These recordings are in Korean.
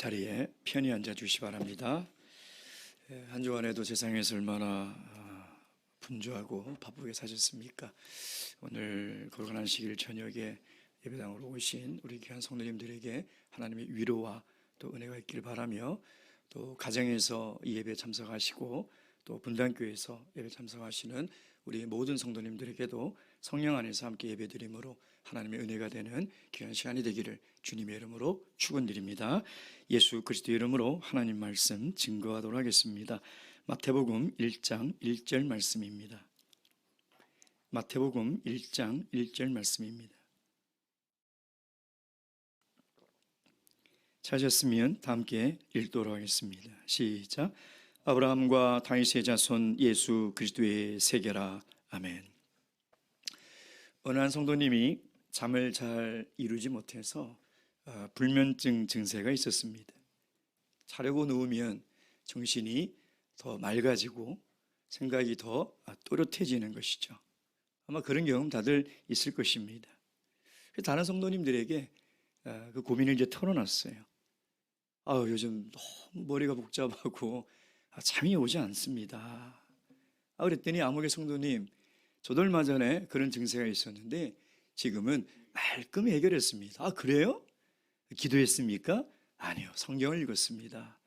자리에 편히 앉아 주시기 바랍니다. 한 주간에도 세상에서 얼마나 분주하고 바쁘게 사셨습니까? 오늘 거룩한 안식일 저녁에 예배당으로 오신 우리 귀한 성도님들에게 하나님의 위로와 또 은혜가 있기를 바라며, 또 가정에서 이 예배에 참석하시고 또 분당교회에서 예배 참석하시는 우리 모든 성도님들에게도 성령 안에서 함께 예배드림으로 하나님의 은혜가 되는 귀한 시간이 되기를 주님의 이름으로 축원드립니다. 예수 그리스도의 이름으로 하나님 말씀 증거하도록 하겠습니다. 마태복음 1장 1절 말씀입니다. 마태복음 1장 1절 말씀입니다. 찾으셨으면 다 함께 읽도록 하겠습니다. 시작. 아브라함과 다윗의 자손 예수 그리스도의 세계라. 아멘. 어느 한 성도님이 잠을 잘 이루지 못해서 불면증 증세가 있었습니다. 자려고 누우면 정신이 더 맑아지고 생각이 더 또렷해지는 것이죠. 아마 그런 경험 다들 있을 것입니다. 다른 성도님들에게 그 고민을 이제 털어놨어요. 요즘 너무 머리가 복잡하고 잠이 오지 않습니다. 그랬더니 아무개 성도님, 저도 얼마 전에 그런 증세가 있었는데 지금은 말끔히 해결했습니다. 그래요? 기도했습니까? 아니요, 성경을 읽었습니다.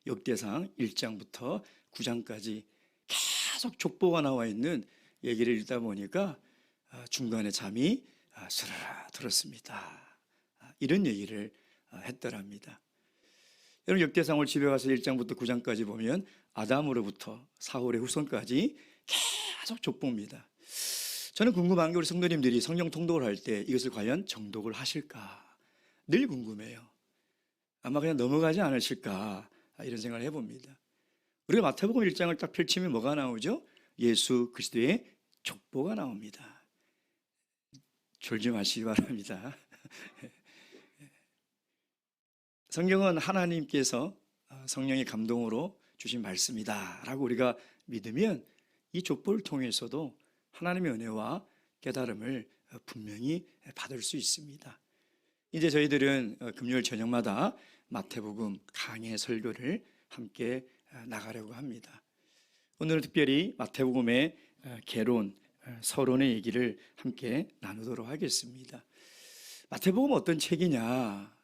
역대상 1장부터 9장까지 계속 족보가 나와 있는 얘기를 읽다 보니까 중간에 잠이 스르르 들었습니다. 이런 얘기를 했더랍니다. 여러분, 역대상을 집에 가서 1장부터 9장까지 보면 아담으로부터 사울의 후손까지 계속 족보입니다. 저는 궁금한 게, 우리 성도님들이 성경 통독을 할 때 이것을 과연 정독을 하실까 늘 궁금해요. 아마 그냥 넘어가지 않으실까 이런 생각을 해봅니다. 우리가 마태복음 1장을 딱 펼치면 뭐가 나오죠? 예수 그리스도의 족보가 나옵니다. 졸지 마시기 바랍니다. 성경은 하나님께서 성령의 감동으로 주신 말씀이다 라고 우리가 믿으면 이 족보를 통해서도 하나님의 은혜와 깨달음을 분명히 받을 수 있습니다. 이제 저희들은 금요일 저녁마다 마태복음 강해 설교를 함께 나가려고 합니다. 오늘은 특별히 마태복음의 개론, 서론의 얘기를 함께 나누도록 하겠습니다. 마태복음 어떤 책이냐?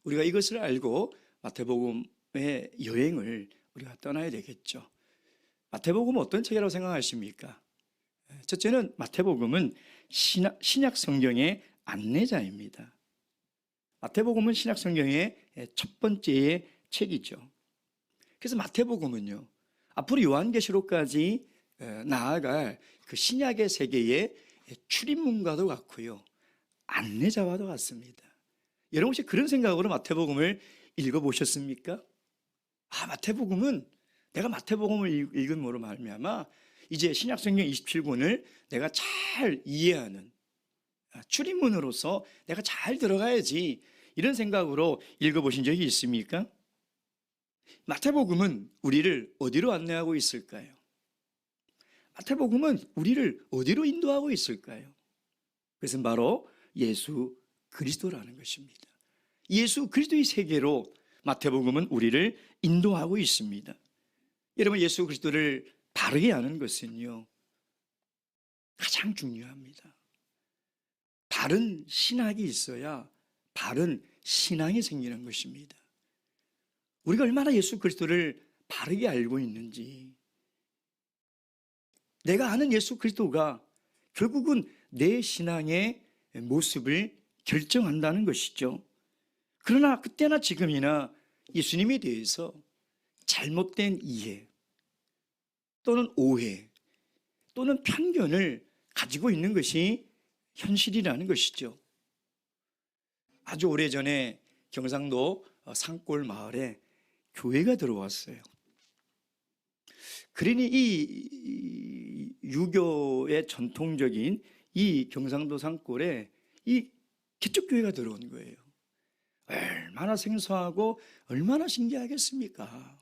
우리가 이것을 알고 마태복음의 여행을 우리가 떠나야 되겠죠. 마태복음은 어떤 책이라고 생각하십니까? 첫째는 마태복음은 신약 성경의 안내자입니다. 마태복음은 신약 성경의 첫 번째의 책이죠. 그래서 마태복음은요, 앞으로 요한계시록까지 나아갈 그 신약의 세계의 출입문과도 같고요, 안내자와도 같습니다. 여러분 혹시 그런 생각으로 마태복음을 읽어보셨습니까? 마태복음은 내가 마태복음을 읽음으로 말미암아 이제 신약성경 27권을 내가 잘 이해하는 출입문으로서 내가 잘 들어가야지, 이런 생각으로 읽어보신 적이 있습니까? 마태복음은 우리를 어디로 안내하고 있을까요? 마태복음은 우리를 어디로 인도하고 있을까요? 그것은 바로 예수 그리스도라는 것입니다. 예수 그리스도의 세계로 마태복음은 우리를 인도하고 있습니다. 여러분, 예수 그리스도를 바르게 아는 것은요, 가장 중요합니다. 바른 신학이 있어야 바른 신앙이 생기는 것입니다. 우리가 얼마나 예수 그리스도를 바르게 알고 있는지, 내가 아는 예수 그리스도가 결국은 내 신앙의 모습을 결정한다는 것이죠. 그러나 그때나 지금이나 예수님에 대해서 잘못된 이해 또는 오해 또는 편견을 가지고 있는 것이 현실이라는 것이죠. 아주 오래전에 경상도 산골 마을에 교회가 들어왔어요. 그러니 이 유교의 전통적인 이 경상도 산골에 이 개척교회가 들어온 거예요. 얼마나 생소하고 얼마나 신기하겠습니까?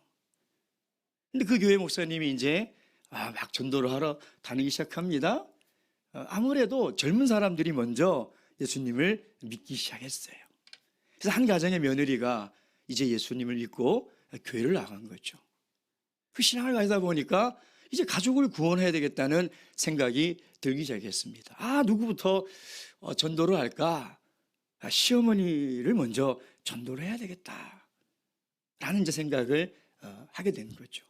근데 그 교회 목사님이 이제 막 전도를 하러 다니기 시작합니다. 아무래도 젊은 사람들이 먼저 예수님을 믿기 시작했어요. 그래서 한 가정의 며느리가 이제 예수님을 믿고 교회를 나간 거죠. 그 신앙을 가지다 보니까 이제 가족을 구원해야 되겠다는 생각이 들기 시작했습니다. 누구부터 전도를 할까? 시어머니를 먼저 전도를 해야 되겠다 라는 이제 생각을 하게 된 거죠.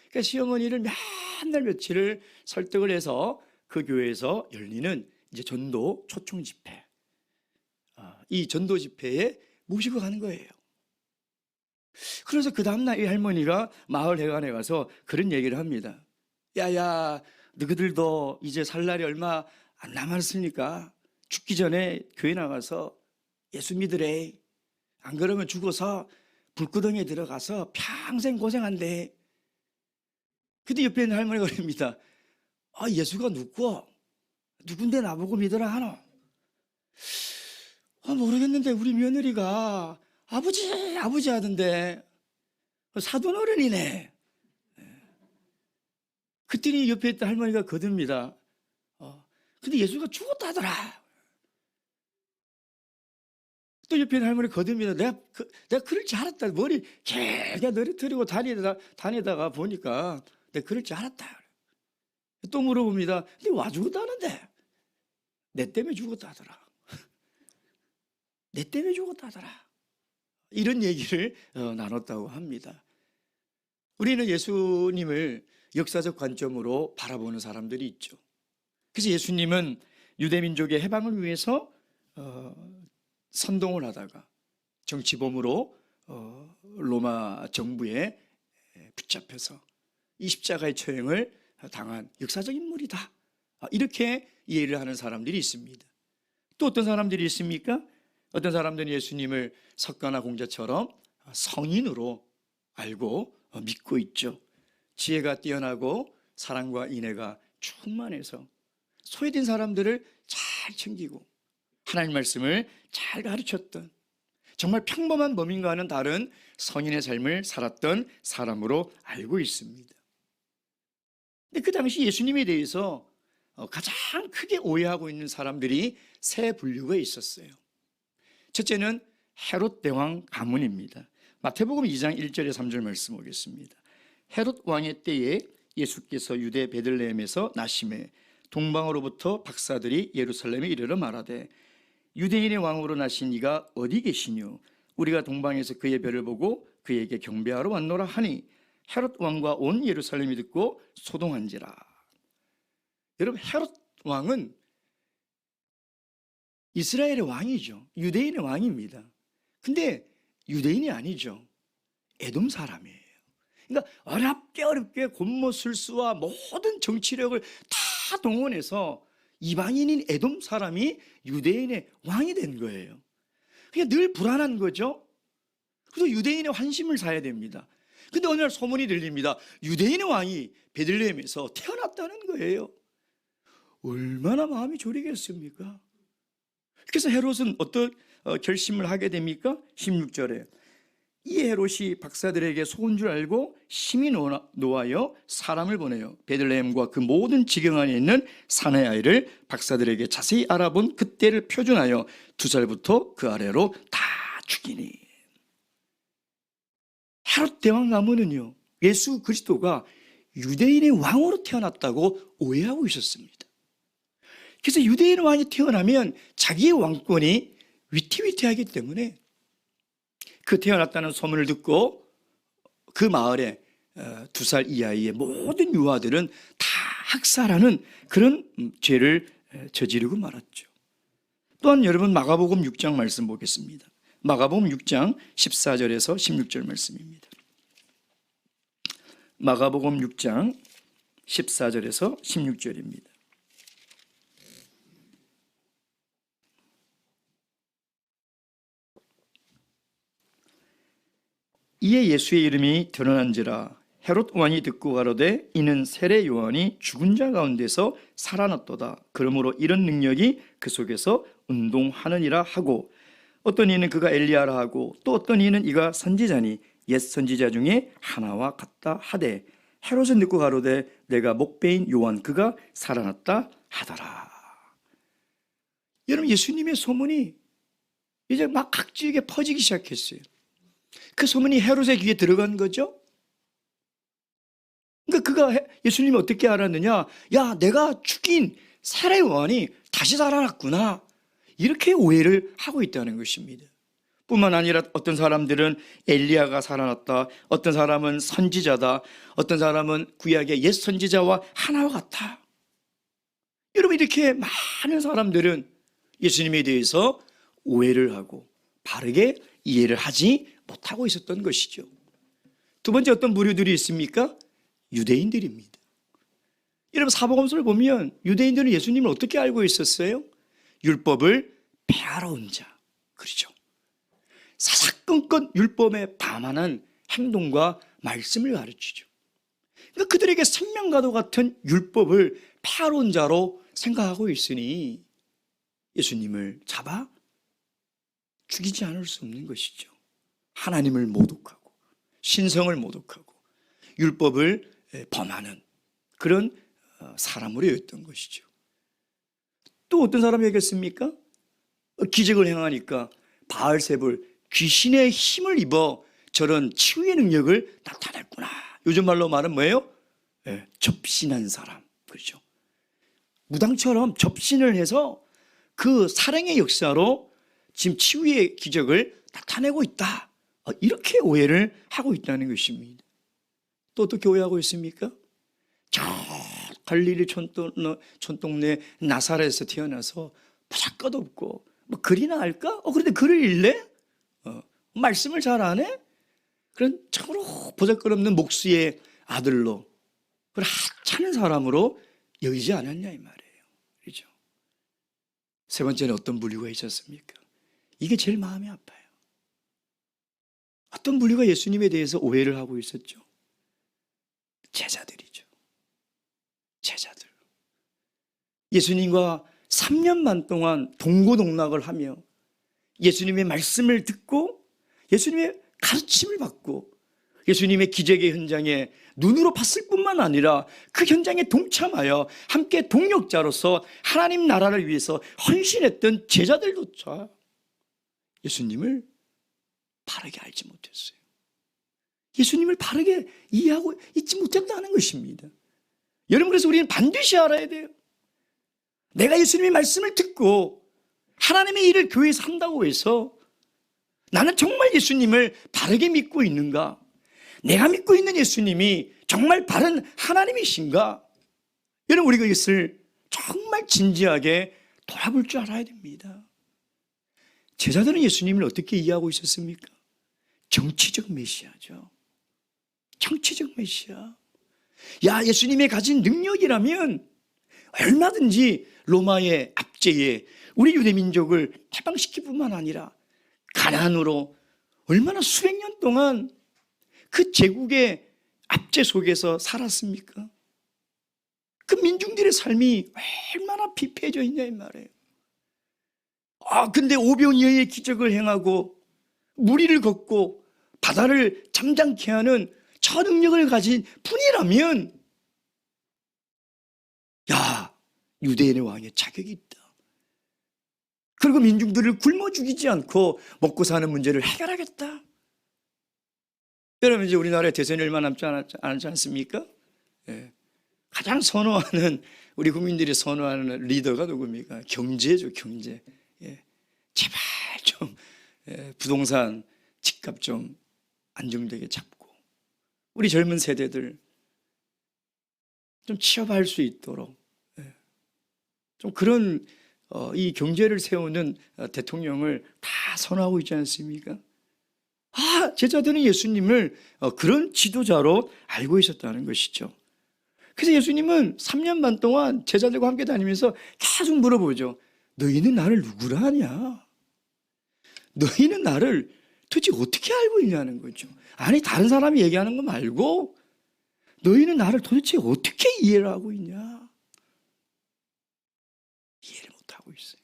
그러니까 시어머니를 맨날 며칠을 설득을 해서 그 교회에서 열리는 이제 전도 초청 집회, 이 전도 집회에 모시고 가는 거예요. 그래서 그 다음날 이 할머니가 마을 회관에 가서 그런 얘기를 합니다. 야야, 너희들도 이제 살 날이 얼마 안 남았으니까 죽기 전에 교회 나가서 예수 믿으래. 안 그러면 죽어서 불구덩이에 들어가서 평생 고생한대. 근데 옆에 있는 할머니가 그럽니다. 예수가 누군데 나보고 믿으라 하노? 모르겠는데 우리 며느리가 아버지 하던데 사돈 어른이네. 그랬더니 옆에 있던 할머니가 거듭니다. 근데 예수가 죽었다더라. 또 옆에 있는 할머니 거듭니다. 내가 그럴 줄 알았다. 머리 길게 너리트리고 다니다가 보니까 내가 그럴 줄 알았다. 또 물어봅니다. 근데 와 죽었다는데? 내 때문에 죽었다더라. 내 때문에 죽었다더라. 이런 얘기를 나눴다고 합니다. 우리는 예수님을 역사적 관점으로 바라보는 사람들이 있죠. 그래서 예수님은 유대민족의 해방을 위해서 선동을 하다가 정치범으로 로마 정부에 붙잡혀서 이 십자가의 처형을 당한 역사적 인물이다. 이렇게 이해를 하는 사람들이 있습니다. 또 어떤 사람들이 있습니까? 어떤 사람들은 예수님을 석가나 공자처럼 성인으로 알고 믿고 있죠. 지혜가 뛰어나고 사랑과 인애가 충만해서 소외된 사람들을 잘 챙기고 하나님 말씀을 잘 가르쳤던 정말 평범한 범인과는 다른 성인의 삶을 살았던 사람으로 알고 있습니다. 근데 그 당시 예수님에 대해서 가장 크게 오해하고 있는 사람들이 세 분류가 있었어요. 첫째는 헤롯 대왕 가문입니다. 마태복음 2장 1절에 3절 말씀 보겠습니다. 헤롯 왕의 때에 예수께서 유대 베들레헴에서 나심에 동방으로부터 박사들이 예루살렘에 이르러 말하되 유대인의 왕으로 나신 이가 어디 계시뇨? 우리가 동방에서 그의 별을 보고 그에게 경배하러 왔노라 하니 헤롯 왕과 온 예루살렘이 듣고 소동한지라. 여러분, 헤롯 왕은 이스라엘의 왕이죠. 유대인의 왕입니다. 근데 유대인이 아니죠. 에돔 사람이에요. 그러니까 어렵게 곤모술수와 모든 정치력을 다 동원해서 이방인인 에돔 사람이 유대인의 왕이 된 거예요. 그러니까 늘 불안한 거죠. 그래서 유대인의 환심을 사야 됩니다. 근데 어느 날 소문이 들립니다. 유대인의 왕이 베들레헴에서 태어났다는 거예요. 얼마나 마음이 졸이겠습니까? 그래서 헤롯은 어떤 결심을 하게 됩니까? 16절에 이 헤롯이 박사들에게 속은 줄 알고 심히 노하여 사람을 보내요. 베들레헴과 그 모든 지경 안에 있는 사내 아이를 박사들에게 자세히 알아본 그때를 표준하여 2살부터 그 아래로 다 죽이니. 헤롯 대왕 가문은요, 예수 그리스도가 유대인의 왕으로 태어났다고 오해하고 있었습니다. 그래서 유대인 왕이 태어나면 자기의 왕권이 위태위태하기 때문에 그 태어났다는 소문을 듣고 그 마을에 2살 이하의 모든 유아들은 다 학살하는 그런 죄를 저지르고 말았죠. 또한 여러분 마가복음 6장 말씀 보겠습니다. 마가복음 6장 14절에서 16절 말씀입니다. 마가복음 6장 14절에서 16절입니다. 이에 예수의 이름이 드러난지라 헤롯 왕이 듣고 가로되 이는 세례 요한이 죽은 자 가운데서 살아났도다. 그러므로 이런 능력이 그 속에서 운동하느니라 하고 어떤 이는 그가 엘리야라 하고 또 어떤 이는 이가 선지자니 옛 선지자 중에 하나와 같다 하되 헤롯은 듣고 가로되 내가 목배인 요한 그가 살아났다 하더라. 여러분, 예수님의 소문이 이제 막 각지에게 퍼지기 시작했어요. 그 소문이 헤롯의 귀에 들어간 거죠. 그러니까 그가 예수님이 어떻게 알았느냐? 야, 내가 죽인 살해 요한이 다시 살아났구나. 이렇게 오해를 하고 있다는 것입니다. 뿐만 아니라 어떤 사람들은 엘리야가 살아났다, 어떤 사람은 선지자다, 어떤 사람은 구약의 옛 선지자와 하나와 같다. 여러분, 이렇게 많은 사람들은 예수님에 대해서 오해를 하고 바르게 이해를 하지 못하고 있었던 것이죠. 두 번째, 어떤 부류들이 있습니까? 유대인들입니다. 여러분, 사복음서를 보면 유대인들은 예수님을 어떻게 알고 있었어요? 율법을 폐하러온 자, 그렇죠. 사사건건 율법에 반하는 행동과 말씀을 가르치죠. 그러니까 그들에게 생명과도 같은 율법을 폐하러온 자로 생각하고 있으니 예수님을 잡아 죽이지 않을 수 없는 것이죠. 하나님을 모독하고 신성을 모독하고 율법을 범하는 그런 사람으로 여겼던 것이죠. 또 어떤 사람이 얘기했습니까? 기적을 행하니까 바알세불, 귀신의 힘을 입어 저런 치유의 능력을 나타냈구나. 요즘 말로 말은 뭐예요? 접신한 사람, 그렇죠. 무당처럼 접신을 해서 그 살행의 역사로 지금 치유의 기적을 나타내고 있다. 이렇게 오해를 하고 있다는 것입니다. 또 어떻게 오해하고 있습니까? 저 갈릴리 촌동네 나사렛에서 태어나서 보잘것 없고 뭐 글이나 알까? 그런데 글을 읽네? 말씀을 잘 안 해? 그런 참으로 보잘것없는 목수의 아들로 그런 하찮은 사람으로 여기지 않았냐 이 말이에요. 그렇죠? 세 번째는 어떤 분류가 있었습니까? 이게 제일 마음이 아파요. 어떤 분류가 예수님에 대해서 오해를 하고 있었죠? 제자들이죠. 제자들. 예수님과 3년 반 동안 동고동락을 하며 예수님의 말씀을 듣고 예수님의 가르침을 받고 예수님의 기적의 현장에 눈으로 봤을 뿐만 아니라 그 현장에 동참하여 함께 동역자로서 하나님 나라를 위해서 헌신했던 제자들조차 예수님을 바르게 알지 못했어요. 예수님을 바르게 이해하고 있지 못했다는 것입니다. 여러분, 그래서 우리는 반드시 알아야 돼요. 내가 예수님의 말씀을 듣고 하나님의 일을 교회에서 한다고 해서 나는 정말 예수님을 바르게 믿고 있는가? 내가 믿고 있는 예수님이 정말 바른 하나님이신가? 여러분, 우리가 이것을 정말 진지하게 돌아볼 줄 알아야 됩니다. 제자들은 예수님을 어떻게 이해하고 있었습니까? 정치적 메시아죠. 정치적 메시아. 야, 예수님의 가진 능력이라면 얼마든지 로마의 압제에 우리 유대민족을 해방시킬 뿐만 아니라 가난으로 얼마나 수백 년 동안 그 제국의 압제 속에서 살았습니까? 그 민중들의 삶이 얼마나 피폐해져 있냐 이 말이에요. 근데 오병이어의 기적을 행하고 무리를 걷고 바다를 잠잠케 하는 저 능력을 가진 분이라면 야, 유대인의 왕의 자격이 있다. 그리고 민중들을 굶어 죽이지 않고 먹고 사는 문제를 해결하겠다. 여러분, 이제 우리나라에 대선이 얼마 남지 않지 않습니까? 예. 가장 선호하는, 우리 국민들이 선호하는 리더가 누굽니까? 경제죠, 경제. 예. 제발 좀 부동산 집값 좀 안정되게 잡고 우리 젊은 세대들 좀 취업할 수 있도록 좀 그런 이 경제를 세우는 대통령을 다 선호하고 있지 않습니까? 제자들은 예수님을 그런 지도자로 알고 있었다는 것이죠. 그래서 예수님은 3년 반 동안 제자들과 함께 다니면서 계속 물어보죠. 너희는 나를 누구라 하냐? 너희는 나를 도대체 어떻게 알고 있냐는 거죠. 아니, 다른 사람이 얘기하는 거 말고 너희는 나를 도대체 어떻게 이해를 하고 있냐? 이해를 못하고 있어요.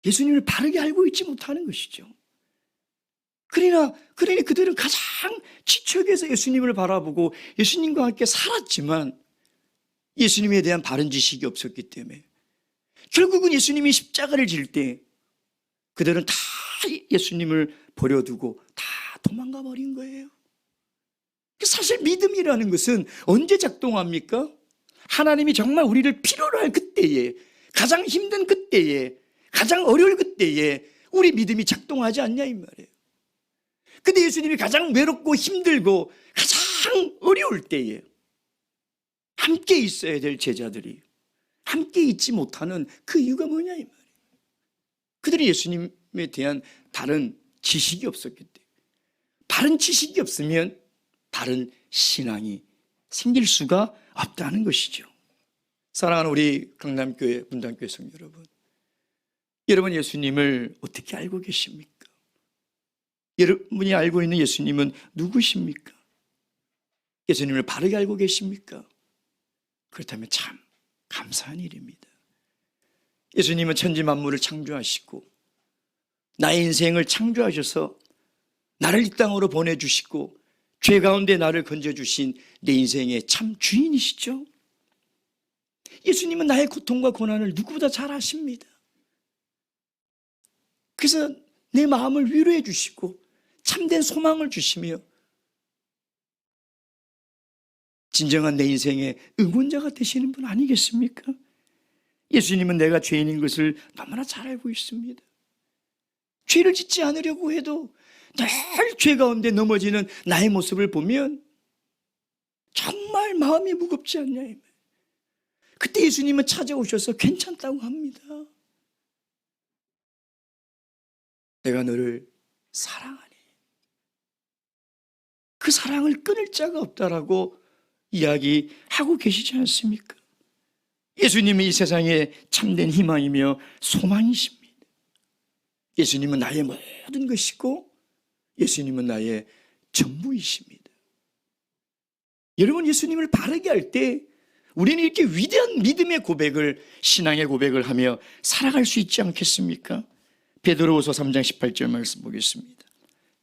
예수님을 바르게 알고 있지 못하는 것이죠. 그러니 그들은 가장 지척에서 예수님을 바라보고 예수님과 함께 살았지만 예수님에 대한 바른 지식이 없었기 때문에 결국은 예수님이 십자가를 질 때 그들은 다 예수님을 버려두고 다 도망가 버린 거예요. 사실 믿음이라는 것은 언제 작동합니까? 하나님이 정말 우리를 필요로 할 그때에, 가장 힘든 그때에, 가장 어려울 그때에 우리 믿음이 작동하지 않냐 이 말이에요. 근데 예수님이 가장 외롭고 힘들고 가장 어려울 때에 함께 있어야 될 제자들이 함께 있지 못하는 그 이유가 뭐냐 이 말이에요. 그들이 예수님에 대한 바른 지식이 없었기 때문에, 바른 지식이 없으면 바른 신앙이 생길 수가 없다는 것이죠. 사랑하는 우리 강남교회 분당교회 성도 여러분, 여러분 예수님을 어떻게 알고 계십니까? 여러분이 알고 있는 예수님은 누구십니까? 예수님을 바르게 알고 계십니까? 그렇다면 참 감사한 일입니다. 예수님은 천지 만물을 창조하시고 나의 인생을 창조하셔서 나를 이 땅으로 보내주시고 죄 가운데 나를 건져주신 내 인생의 참 주인이시죠. 예수님은 나의 고통과 고난을 누구보다 잘 아십니다. 그래서 내 마음을 위로해 주시고 참된 소망을 주시며 진정한 내 인생의 응원자가 되시는 분 아니겠습니까? 예수님은 내가 죄인인 것을 너무나 잘 알고 있습니다. 죄를 짓지 않으려고 해도 늘 죄 가운데 넘어지는 나의 모습을 보면 정말 마음이 무겁지 않냐. 그때 예수님은 찾아오셔서 괜찮다고 합니다. 내가 너를 사랑하니 그 사랑을 끊을 자가 없다라고 이야기하고 계시지 않습니까? 예수님은 이 세상의 참된 희망이며 소망이십니다. 예수님은 나의 모든 것이고 예수님은 나의 전부이십니다. 여러분, 예수님을 바르게 할 때 우리는 이렇게 위대한 믿음의 고백을, 신앙의 고백을 하며 살아갈 수 있지 않겠습니까? 베드로후서 3장 18절 말씀 보겠습니다.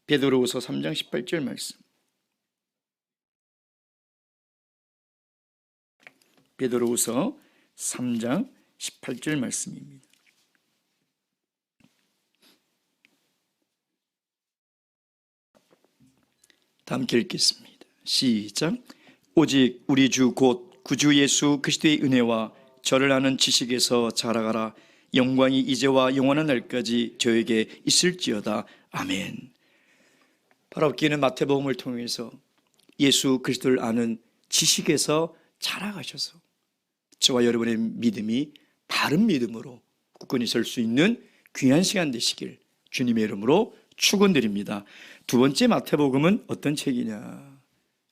베드로후서 3장 18절 말씀. 베드로후서 3장 18절 말씀입니다. 다 함께 읽겠습니다. 시작. 오직 우리 주 곧 구주 예수 그리스도의 은혜와 저를 아는 지식에서 자라가라. 영광이 이제와 영원한 날까지 저에게 있을지어다. 아멘. 바라옵기는 마태복음을 통해서 예수 그리스도를 아는 지식에서 자라가셔서 저와 여러분의 믿음이 바른 믿음으로 굳건히 설 수 있는 귀한 시간 되시길 주님의 이름으로 축원드립니다. 두 번째 마태복음은 어떤 책이냐?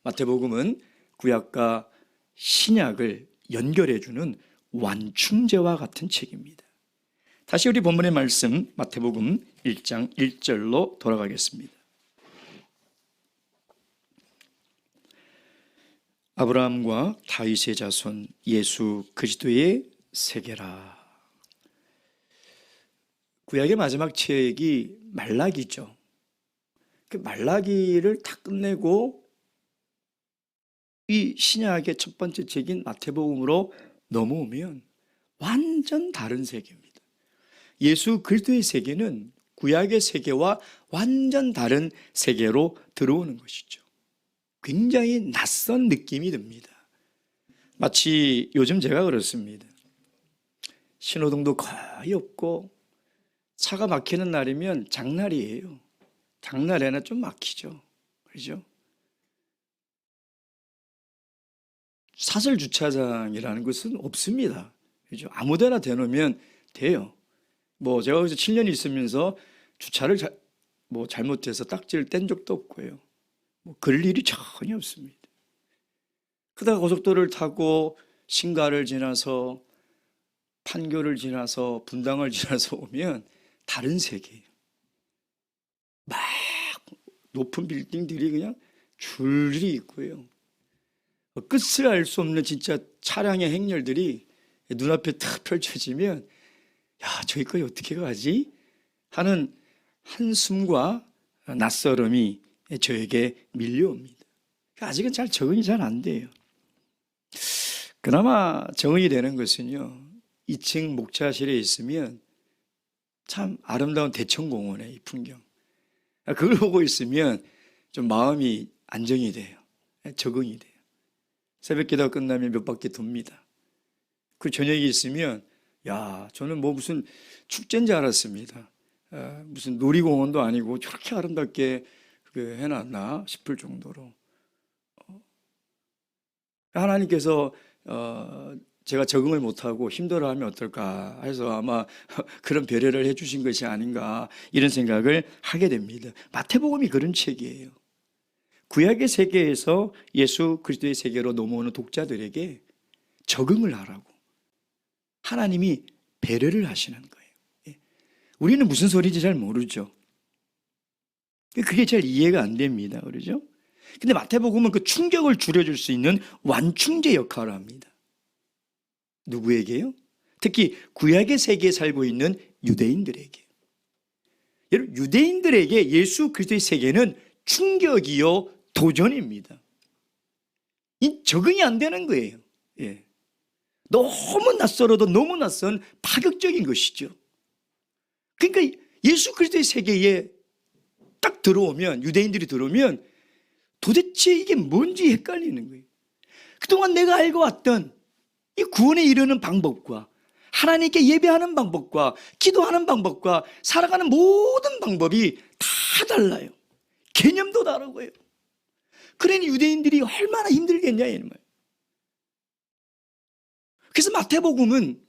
마태복음은 구약과 신약을 연결해주는 완충제와 같은 책입니다. 다시 우리 본문의 말씀 마태복음 1장 1절로 돌아가겠습니다. 아브라함과 다윗의 자손 예수 그리스도의 세계라. 구약의 마지막 책이 말라기죠. 그 말라기를 다 끝내고 이 신약의 첫 번째 책인 마태복음으로 넘어오면 완전 다른 세계입니다. 예수 그리스도의 세계는 구약의 세계와 완전 다른 세계로 들어오는 것이죠. 굉장히 낯선 느낌이 듭니다. 마치 요즘 제가 그렇습니다. 신호등도 거의 없고 차가 막히는 날이면 장날이에요. 장날에는 좀 막히죠. 그렇죠? 사설 주차장이라는 것은 없습니다. 그렇죠? 아무데나 대놓으면 돼요. 제가 여기서 7년 있으면서 주차를 잘못해서 딱지를 뗀 적도 없고요. 그럴 일이 전혀 없습니다. 그러다가 고속도로를 타고 신가를 지나서 판교를 지나서 분당을 지나서 오면 다른 세계예요. 막 높은 빌딩들이 그냥 줄줄이 있고요. 끝을 알 수 없는 진짜 차량의 행렬들이 눈앞에 탁 펼쳐지면 저기까지 어떻게 가지? 하는 한숨과 낯설음이 저에게 밀려옵니다. 아직은 적응이 잘 안 돼요. 그나마 적응이 되는 것은요, 2층 목차실에 있으면 참 아름다운 대청공원의 이 풍경. 그걸 보고 있으면 좀 마음이 안정이 돼요. 적응이 돼요. 새벽 기도가 끝나면 몇 바퀴 돕니다. 그 저녁이 있으면 야, 저는 뭐 무슨 축제인 줄 알았습니다. 무슨 놀이공원도 아니고 저렇게 아름답게 해놨나 싶을 정도로. 하나님께서 제가 적응을 못하고 힘들어하면 어떨까 해서 아마 그런 배려를 해주신 것이 아닌가 이런 생각을 하게 됩니다. 마태복음이 그런 책이에요. 구약의 세계에서 예수 그리스도의 세계로 넘어오는 독자들에게 적응을 하라고 하나님이 배려를 하시는 거예요. 우리는 무슨 소리인지 잘 모르죠. 그게 잘 이해가 안 됩니다. 그러죠? 근데 마태복음은 그 충격을 줄여줄 수 있는 완충제 역할을 합니다. 누구에게요? 특히 구약의 세계에 살고 있는 유대인들에게. 여러분, 유대인들에게 예수 그리스도의 세계는 충격이요 도전입니다. 이 적응이 안 되는 거예요. 예. 너무 낯설어도 너무 낯선 파격적인 것이죠. 그러니까 예수 그리스도의 세계에 딱 들어오면, 유대인들이 들어오면 도대체 이게 뭔지 헷갈리는 거예요. 그동안 내가 알고 왔던 이 구원에 이르는 방법과 하나님께 예배하는 방법과 기도하는 방법과 살아가는 모든 방법이 다 달라요. 개념도 다르고요. 그러니 유대인들이 얼마나 힘들겠냐 이런 말이에요. 그래서 마태복음은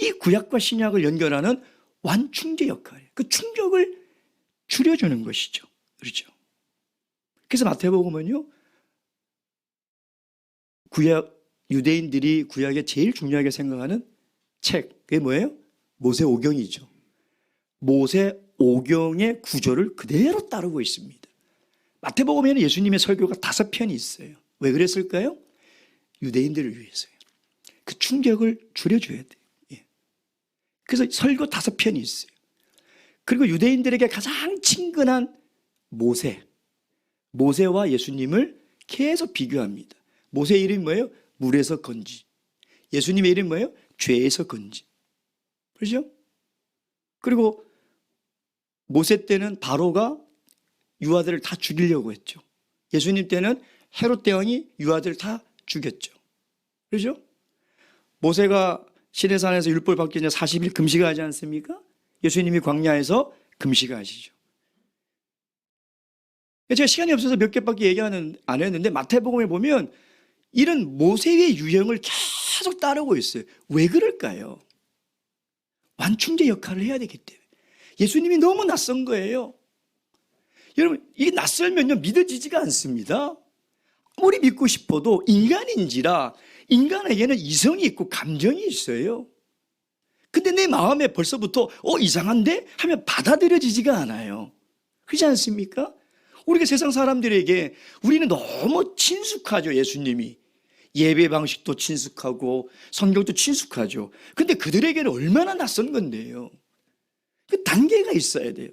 이 구약과 신약을 연결하는 완충제 역할이에요. 그 충격을 줄여주는 것이죠. 그렇죠? 그래서 마태복음은요, 유대인들이 구약에 제일 중요하게 생각하는 책, 그게 뭐예요? 모세오경이죠. 모세오경의 구조를 그대로 따르고 있습니다. 마태복음에는 예수님의 설교가 5편이 있어요. 왜 그랬을까요? 유대인들을 위해서요. 그 충격을 줄여줘야 돼요. 예. 그래서 설교 5편이 있어요. 그리고 유대인들에게 가장 친근한 모세와 예수님을 계속 비교합니다. 모세의 이름이 뭐예요? 물에서 건지. 예수님의 이름이 뭐예요? 죄에서 건지. 그렇죠? 그리고 모세 때는 바로가 유아들을 다 죽이려고 했죠. 예수님 때는 헤롯 대왕이 유아들을 다 죽였죠. 그렇죠? 모세가 시내산에서 율법을 받기 전에 40일 금식하지 않습니까? 예수님이 광야에서 금식하시죠. 제가 시간이 없어서 몇 개밖에 얘기 안 했는데 마태복음에 보면 이런 모세의 유형을 계속 따르고 있어요. 왜 그럴까요? 완충제 역할을 해야 되기 때문에. 예수님이 너무 낯선 거예요. 여러분, 이게 낯설면요 믿어지지가 않습니다. 아무리 믿고 싶어도 인간인지라 인간에게는 이성이 있고 감정이 있어요. 근데 내 마음에 벌써부터 이상한데? 하면 받아들여지지가 않아요. 그렇지 않습니까? 우리가 세상 사람들에게 우리는 너무 친숙하죠. 예수님이 예배 방식도 친숙하고 성경도 친숙하죠. 근데 그들에게는 얼마나 낯선 건데요. 그 단계가 있어야 돼요.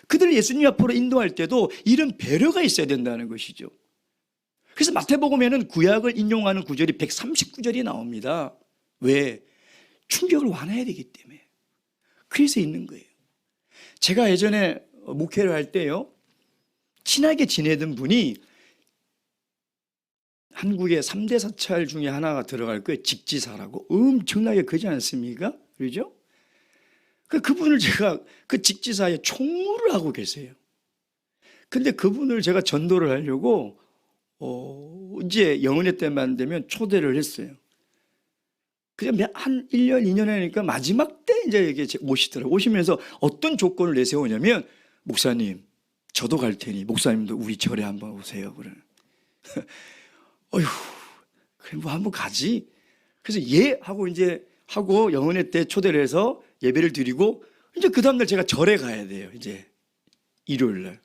그들을 예수님 앞으로 인도할 때도 이런 배려가 있어야 된다는 것이죠. 그래서 마태복음에는 구약을 인용하는 구절이 139절이 나옵니다. 왜? 충격을 완화해야 되기 때문에. 그래서 있는 거예요. 제가 예전에 목회를 할 때요, 친하게 지내던 분이 한국의 3대 사찰 중에 하나가 들어갈 거예요. 직지사라고. 엄청나게 크지 않습니까? 그렇죠? 그분을 제가 그 직지사에 총무를 하고 계세요. 근데 그분을 제가 전도를 하려고 이제 영은회 때만 되면 초대를 했어요. 그냥 한 1년, 2년 하니까 마지막 때 이제 이게 오시더라고요. 오시면서 어떤 조건을 내세우냐면, 목사님, 저도 갈 테니 목사님도 우리 절에 한번 오세요. 그러는. 어휴, 그래 뭐 한번 가지. 그래서 예 하고 이제 하고 영은회 때 초대를 해서 예배를 드리고 이제 그 다음날 제가 절에 가야 돼요. 이제 일요일 날.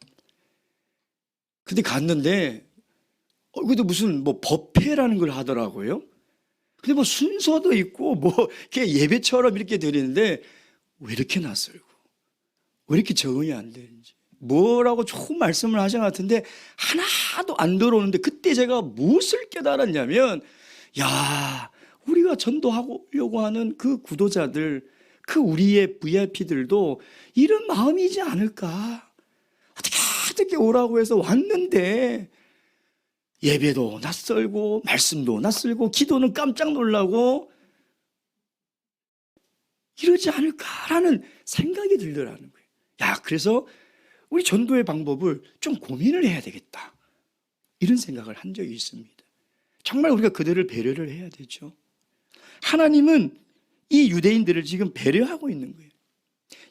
근데 갔는데 그래도 무슨 뭐 법회라는 걸 하더라고요. 근데 뭐 순서도 있고 뭐 이렇게 예배처럼 이렇게 드리는데 왜 이렇게 낯설고 왜 이렇게 적응이 안 되는지 뭐라고 좋은 말씀을 하신 것 같은데 하나도 안 들어오는데, 그때 제가 무엇을 깨달았냐면, 야, 우리가 전도하려고 하는 그 구도자들, 그 우리의 VIP들도 이런 마음이지 않을까? 어떻게 오라고 해서 왔는데 예배도 낯설고 말씀도 낯설고 기도는 깜짝 놀라고 이러지 않을까라는 생각이 들더라는 거예요. 그래서 우리 전도의 방법을 좀 고민을 해야 되겠다, 이런 생각을 한 적이 있습니다. 정말 우리가 그들을 배려를 해야 되죠. 하나님은 이 유대인들을 지금 배려하고 있는 거예요.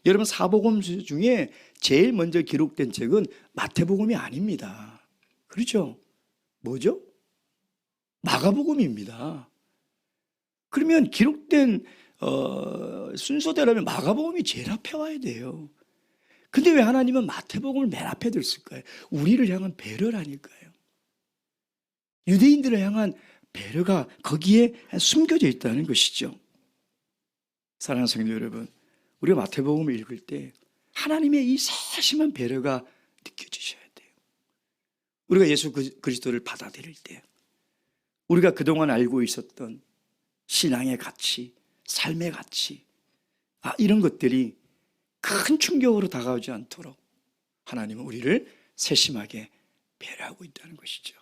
여러분, 사복음 중에 제일 먼저 기록된 책은 마태복음이 아닙니다. 그렇죠? 뭐죠? 마가복음입니다. 그러면 기록된 순서대로면 마가복음이 제일 앞에 와야 돼요. 근데 왜 하나님은 마태복음을 맨 앞에 뒀을까요? 우리를 향한 배려라니까요. 유대인들을 향한 배려가 거기에 숨겨져 있다는 것이죠. 사랑하는 성도 여러분, 우리가 마태복음을 읽을 때 하나님의 이 세심한 배려가 느껴지셔야 돼요. 우리가 예수 그리스도를 받아들일 때 우리가 그동안 알고 있었던 신앙의 가치, 삶의 가치, 이런 것들이 큰 충격으로 다가오지 않도록 하나님은 우리를 세심하게 배려하고 있다는 것이죠.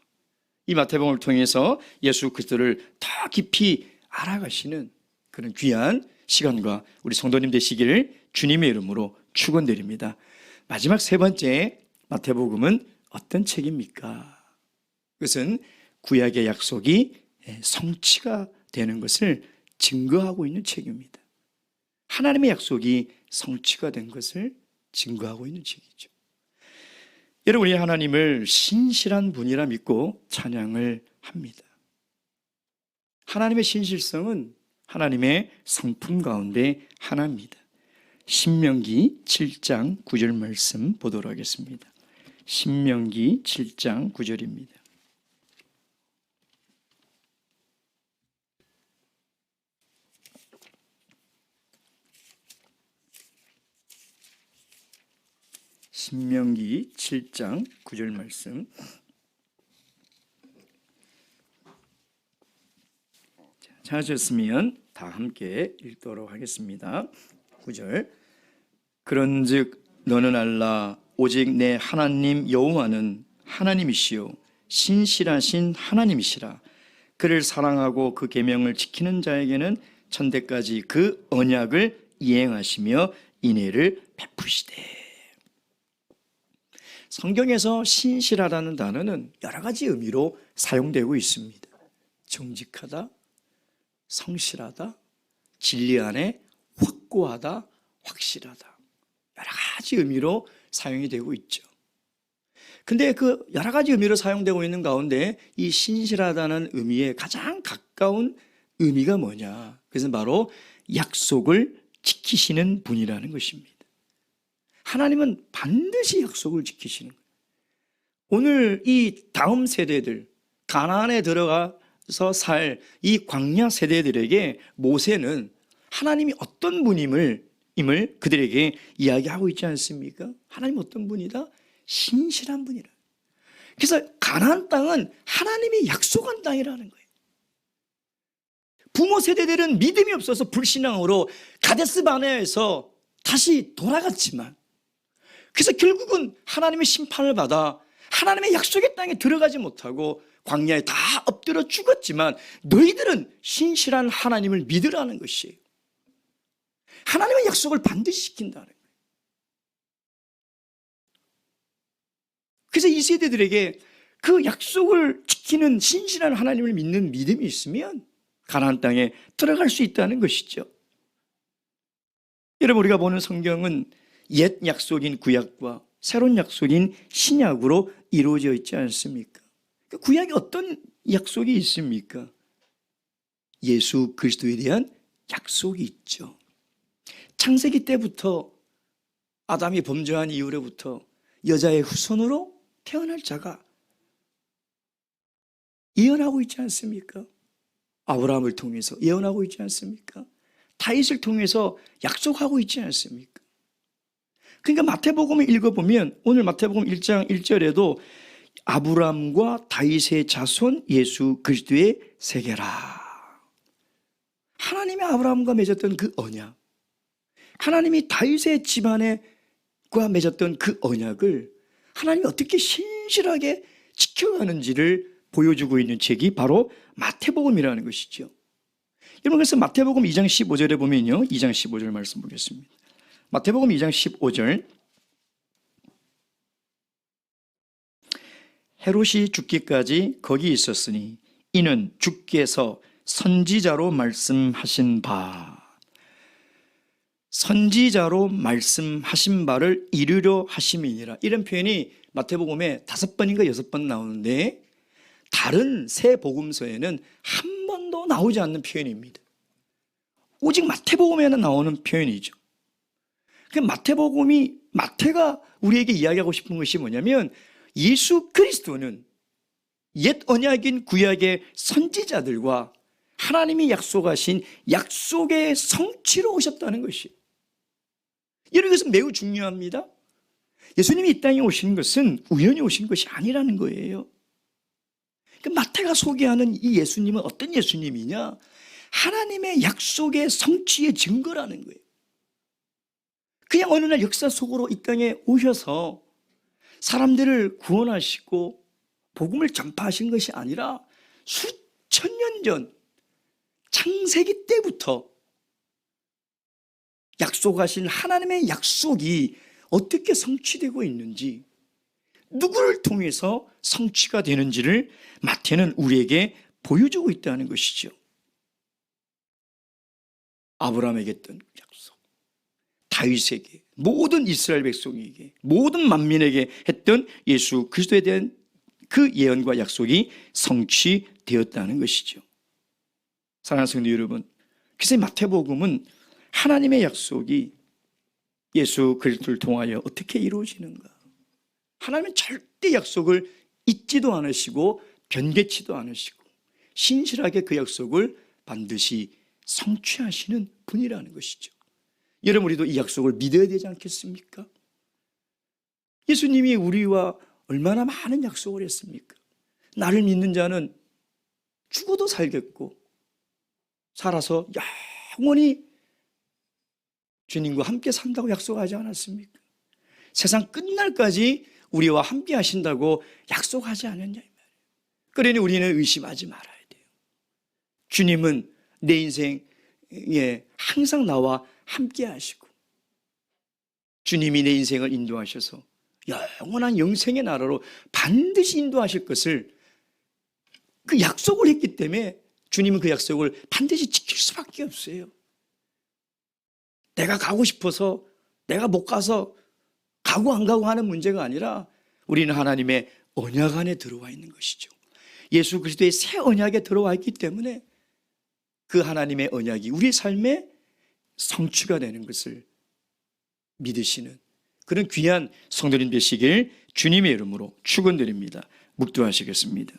이 마태복음을 통해서 예수 그리스도를 더 깊이 알아가시는 그런 귀한 시간과 우리 성도님 되시기를 주님의 이름으로 축원드립니다. 마지막 세 번째, 마태복음은 어떤 책입니까? 그것은 구약의 약속이 성취가 되는 것을 증거하고 있는 책입니다. 하나님의 약속이 성취가 된 것을 증거하고 있는 책이죠. 여러분, 우리 하나님을 신실한 분이라 믿고 찬양을 합니다. 하나님의 신실성은 하나님의 성품 가운데 하나입니다. 신명기 7장 9절 말씀 보도록 하겠습니다. 신명기 7장 9절입니다. 신명기 7장 9절 말씀. 찾으셨으면 다 함께 읽도록 하겠습니다. 9절. 그런즉 너는 알라, 오직 내 하나님 여호와는 하나님이시요 신실하신 하나님이시라. 그를 사랑하고 그 계명을 지키는 자에게는 천대까지 그 언약을 이행하시며 인애를 베푸시되. 성경에서 신실하다는 단어는 여러 가지 의미로 사용되고 있습니다. 정직하다, 성실하다, 진리 안에 확고하다, 확실하다, 여러 가지 의미로 사용이 되고 있죠. 근데 그 여러 가지 의미로 사용되고 있는 가운데 이 신실하다는 의미에 가장 가까운 의미가 뭐냐? 그것은 바로 약속을 지키시는 분이라는 것입니다. 하나님은 반드시 약속을 지키시는 거예요. 오늘 이 다음 세대들, 가나안에 들어가서 살 이 광야 세대들에게 모세는 하나님이 어떤 분임을 그들에게 이야기하고 있지 않습니까? 하나님 어떤 분이다? 신실한 분이라. 그래서 가나안 땅은 하나님이 약속한 땅이라는 거예요. 부모 세대들은 믿음이 없어서 불신앙으로 가데스 바네아에서 다시 돌아갔지만, 그래서 결국은 하나님의 심판을 받아 하나님의 약속의 땅에 들어가지 못하고 광야에 다 엎드려 죽었지만, 너희들은 신실한 하나님을 믿으라는 것이에요. 하나님의 약속을 반드시 지킨다는 거예요. 그래서 이 세대들에게 그 약속을 지키는 신실한 하나님을 믿는 믿음이 있으면 가나안 땅에 들어갈 수 있다는 것이죠. 여러분, 우리가 보는 성경은 옛 약속인 구약과 새로운 약속인 신약으로 이루어져 있지 않습니까? 구약에 어떤 약속이 있습니까? 예수 그리스도에 대한 약속이 있죠. 창세기 때부터 아담이 범죄한 이후로부터 여자의 후손으로 태어날 자가 예언하고 있지 않습니까? 아브라함을 통해서 예언하고 있지 않습니까? 다윗을 통해서 약속하고 있지 않습니까? 그러니까 마태복음을 읽어보면 오늘 마태복음 1장 1절에도 아브라함과 다윗의 자손 예수 그리스도의 세계라. 하나님의 아브라함과 맺었던 그 언약, 하나님이 다윗의 집안과 맺었던 그 언약을 하나님이 어떻게 신실하게 지켜가는지를 보여주고 있는 책이 바로 마태복음이라는 것이죠. 여러분, 그래서 마태복음 2장 15절에 보면요, 2장 15절 말씀 보겠습니다. 마태복음 2장 15절. 헤롯이 죽기까지 거기 있었으니 이는 주께서 선지자로 말씀하신 바를 이루려 하심이니라. 이런 표현이 마태복음에 5번인가 6번 나오는데 다른 세 복음서에는 한 번도 나오지 않는 표현입니다. 오직 마태복음에는 나오는 표현이죠. 마태가 우리에게 이야기하고 싶은 것이 뭐냐면, 예수 그리스도는 옛 언약인 구약의 선지자들과 하나님이 약속하신 약속의 성취로 오셨다는 것이에요. 이런 것은 매우 중요합니다. 예수님이 이 땅에 오신 것은 우연히 오신 것이 아니라는 거예요. 마태가 소개하는 이 예수님은 어떤 예수님이냐? 하나님의 약속의 성취의 증거라는 거예요. 그냥 어느 날 역사 속으로 이 땅에 오셔서 사람들을 구원하시고 복음을 전파하신 것이 아니라 수천 년 전 창세기 때부터 약속하신 하나님의 약속이 어떻게 성취되고 있는지, 누구를 통해서 성취가 되는지를 마태는 우리에게 보여주고 있다는 것이죠. 아브라함에게 했던 약속, 다윗에게, 모든 이스라엘 백성에게, 모든 만민에게 했던 예수 그리스도에 대한 그 예언과 약속이 성취되었다는 것이죠. 사랑하는 성도 여러분, 그래서 마태복음은 하나님의 약속이 예수 그리스도를 통하여 어떻게 이루어지는가, 하나님은 절대 약속을 잊지도 않으시고 변개치도 않으시고 신실하게 그 약속을 반드시 성취하시는 분이라는 것이죠. 여러분, 우리도 이 약속을 믿어야 되지 않겠습니까? 예수님이 우리와 얼마나 많은 약속을 했습니까? 나를 믿는 자는 죽어도 살겠고 살아서 영원히 주님과 함께 산다고 약속하지 않았습니까? 세상 끝날까지 우리와 함께 하신다고 약속하지 않았냐 이 말이에요. 그러니 우리는 의심하지 말아야 돼요. 주님은 내 인생에 항상 나와 함께 하시고, 주님이 내 인생을 인도하셔서 영원한 영생의 나라로 반드시 인도하실 것을 그 약속을 했기 때문에 주님은 그 약속을 반드시 지킬 수밖에 없어요. 내가 가고 싶어서, 내가 못 가서 가고 안 가고 하는 문제가 아니라 우리는 하나님의 언약 안에 들어와 있는 것이죠. 예수 그리스도의 새 언약에 들어와 있기 때문에 그 하나님의 언약이 우리 삶에 성취가 되는 것을 믿으시는 그런 귀한 성도님 되시길 주님의 이름으로 축원드립니다. 묵도하시겠습니다.